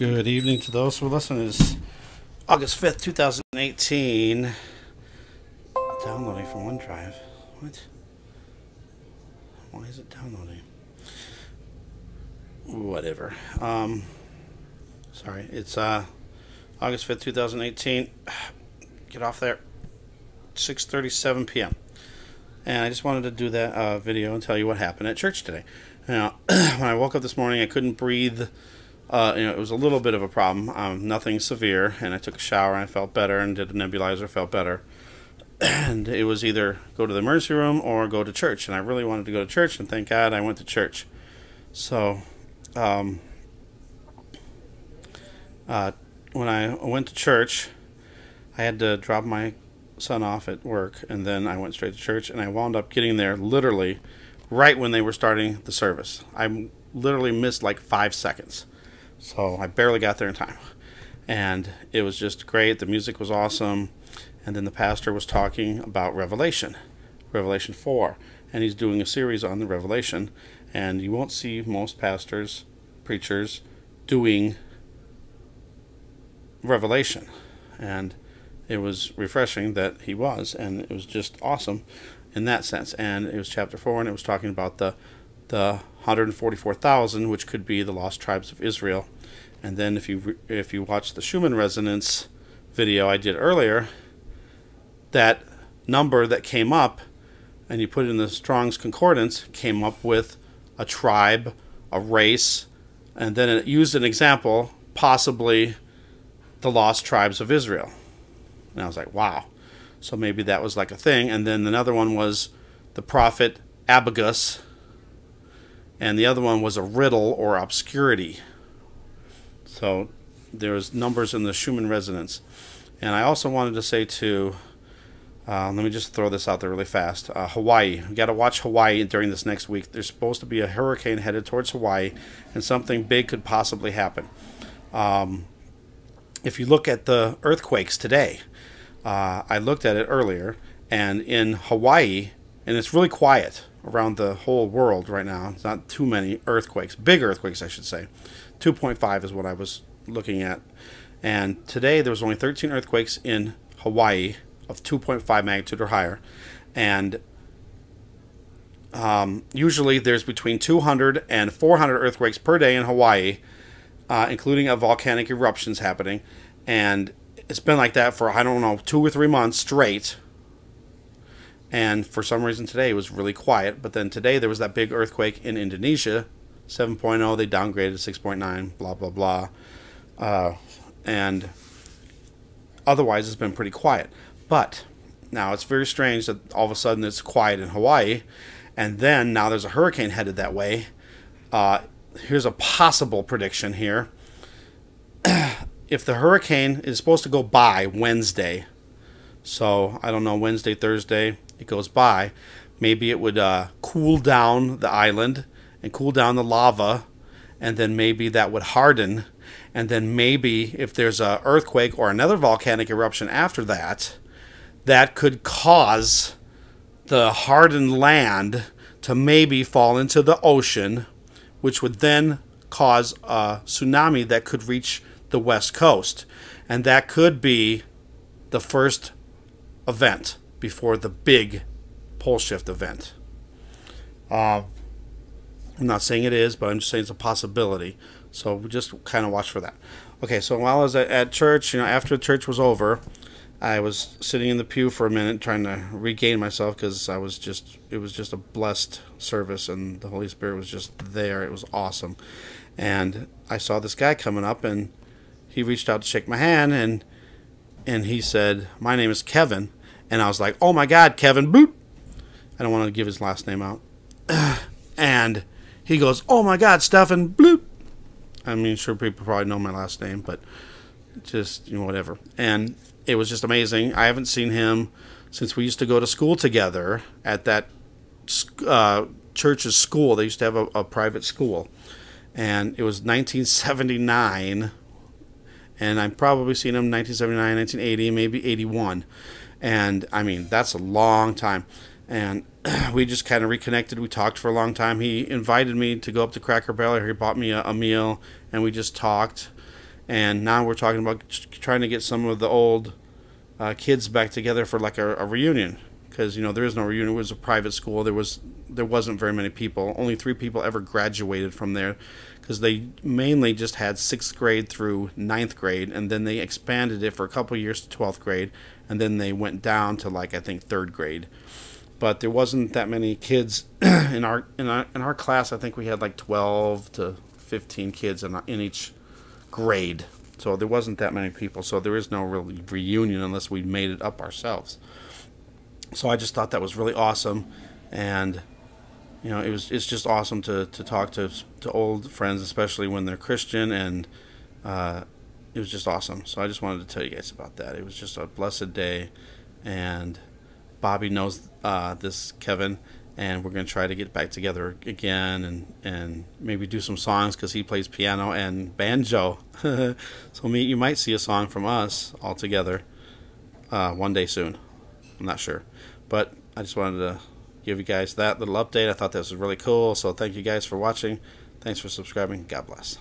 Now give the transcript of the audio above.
Good evening to those who listen. It's August 5th, 2018. Downloading from OneDrive. What? Why is it downloading? Whatever. Sorry. It's August 5th, 2018. Get off there. 6:37 p.m. And I just wanted to do that video and tell you what happened at church today. Now, when I woke up this morning, I couldn't breathe. It was a little bit of a problem, nothing severe, and I took a shower and I felt better, and did a nebulizer, felt better. And it was either go to the emergency room or go to church, and I really wanted to go to church, and thank God I went to church. So, when I went to church, I had to drop my son off at work, and then I went straight to church, and I wound up getting there literally right when they were starting the service. I literally missed like 5 seconds. So I barely got there in time. And it was just great. The music was awesome. And then the pastor was talking about Revelation 4. And he's doing a series on the Revelation. And you won't see most pastors, preachers, doing Revelation. And it was refreshing that he was. And it was just awesome in that sense. And it was chapter 4, and it was talking about the 144,000, which could be the lost tribes of Israel. And then if you watch the Schumann resonance video I did earlier, that number that came up, and you put it in the Strong's Concordance, came up with a tribe, a race, and then it used an example, possibly the lost tribes of Israel. And I was like, wow. So maybe that was like a thing. And then another one was the prophet Abagus, and the other one was a riddle or obscurity. So there's numbers in the Schumann resonance. And I also wanted to say to, let me just throw this out there really fast, Hawaii. We got to watch Hawaii during this next week. There's supposed to be a hurricane headed towards Hawaii, and something big could possibly happen. If you look at the earthquakes today, I looked at it earlier, and in Hawaii, and it's really quiet around the whole world right now. It's not too many earthquakes, big earthquakes I should say. 2.5 is what I was looking at. And today there was only 13 earthquakes in Hawaii of 2.5 magnitude or higher. And usually there's between 200 and 400 earthquakes per day in Hawaii, including volcanic eruptions happening. And it's been like that for, I don't know, 2 or 3 months straight. And for some reason today it was really quiet. But then today there was that big earthquake in Indonesia, 7.0. They downgraded 6.9, blah, blah, blah. And otherwise it's been pretty quiet. But now it's very strange that all of a sudden it's quiet in Hawaii. And then now there's a hurricane headed that way. Here's a possible prediction here. If the hurricane is supposed to go by Wednesday, so I don't know, Wednesday, Thursday, it goes by, maybe it would cool down the island and cool down the lava, and then maybe that would harden, and then maybe if there's an earthquake or another volcanic eruption after that, that could cause the hardened land to maybe fall into the ocean, which would then cause a tsunami that could reach the west coast. And that could be the first event before the big pole shift event. I'm not saying it is, but I'm just saying it's a possibility. So we just kind of watch for that. Okay, so while I was at church, after church was over, I was sitting in the pew for a minute trying to regain myself, because it was just a blessed service, and the Holy Spirit was just there. It was awesome. And I saw this guy coming up, and he reached out to shake my hand, and he said, "My name is Kevin." And I was like, "Oh my God, Kevin, boop." I don't want to give his last name out. And he goes, "Oh my God, Stefan, bloop." I mean, sure, people probably know my last name, but just, whatever. And it was just amazing. I haven't seen him since we used to go to school together at that church's school. They used to have a private school. And it was 1979. And I've probably seen him 1979, 1980, maybe 81. And, I mean, that's a long time. And we just kind of reconnected. We talked for a long time. He invited me to go up to Cracker Barrel. He bought me a meal, and we just talked. and now we're talking about trying to get some of the old kids back together for like a reunion, because there is no reunion. It was a private school. There wasn't very many people. Only 3 people ever graduated from there, because they mainly just had 6th grade through 9th grade, and then they expanded it for a couple years to 12th grade, and then they went down to like I think 3rd grade. But there wasn't that many kids in our class. I think we had like 12 to 15 kids in each grade. So there wasn't that many people. So there is no real reunion unless we made it up ourselves. So I just thought that was really awesome, and it's just awesome to talk to old friends, especially when they're Christian, and it was just awesome. So I just wanted to tell you guys about that. It was just a blessed day, and Bobby knows this Kevin, and we're going to try to get back together again and maybe do some songs, because he plays piano and banjo. So you might see a song from us all together one day soon. I'm not sure. But I just wanted to give you guys that little update. I thought this was really cool. So thank you guys for watching. Thanks for subscribing. God bless.